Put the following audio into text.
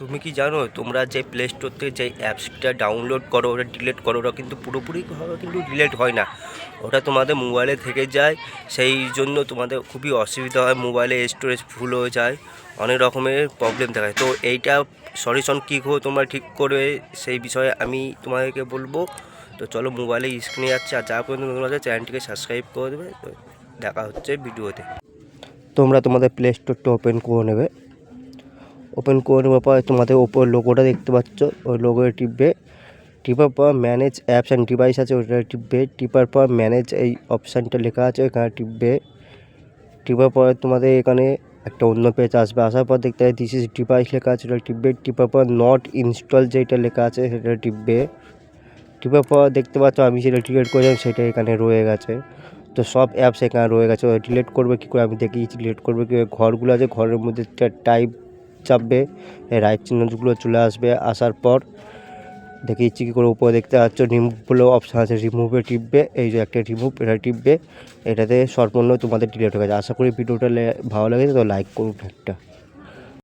তুমি কি জানো তোমরা যে প্লে স্টোর থেকে যে অ্যাপসটা ডাউনলোড করো ওটা ডিলিট করো ওটা কিন্তু পুরোপুরিভাবে কিন্তু ডিলিট হয় না, ওটা তোমাদের মোবাইলে থেকে যায়। সেই জন্য তোমাদের খুবই অসুবিধা হয়, মোবাইলে স্টোরেজ ফুল হয়ে যায়, অনেক রকমের প্রবলেম দেখায়। তো এইটা সলিউশন কী করে তোমরা ঠিক করবে সেই বিষয়ে আমি তোমাদেরকে বলবো। তো চলো মোবাইলে স্ক্রিনে যাচ্ছে, আর যা পর্যন্ত তোমাদের চ্যানেলটিকে সাবস্ক্রাইব করে দেবে। তো দেখা হচ্ছে ভিডিওতে। তোমরা তোমাদের প্লে স্টোরটা ওপেন করে নেবে। ওপেন করে নেওয়ার পর তোমাদের ওপর লোগোটা দেখতে পাচ্ছ, ওই লোগোটা টিপবে। টিপার পর ম্যানেজ অ্যাপস অ্যান্ড ডিভাইস আছে ওটা টিপবে। টিপার পর ম্যানেজ এই অপশানটা লেখা আছে এখানে টিপবে। টিপার পর তোমাদের এখানে একটা অন্য পেজ আসবে, আসার পর দেখতে পাবে দিস ইজ ডিভাইস লেখা আছে ওটা টিপবে। টিপার পর নট ইনস্টল যেটা লেখা আছে সেটা টিপবে। টিপার পর দেখতে পাচ্ছ আমি যেটা ডিলিট করেছিলাম সেটা এখানে রয়ে গেছে। তো সব অ্যাপস এখানে রয়ে গেছে, ডিলিট করবে কী করে আমি দেখিয়েছি। ডিলিট করবে কী ঘরগুলো আছে, ঘরের মধ্যে টাইপ চাপবে, এই রাইট চিহ্নগুলো চলে আসবে। আসার পর দেখিয়েছি কী করে উপরে দেখতে পাচ্ছ রিমুভ বলে অপশান আছে, রিমুভে টিপবে। এই যে একটা রিমুভ এটা টিপবে, এটাতে সম্পূর্ণ তোমাদের ডিলিট হয়ে গেছে। আশা করি ভিডিওটা ভালো লেগেছে, তো লাইক করুন একটা।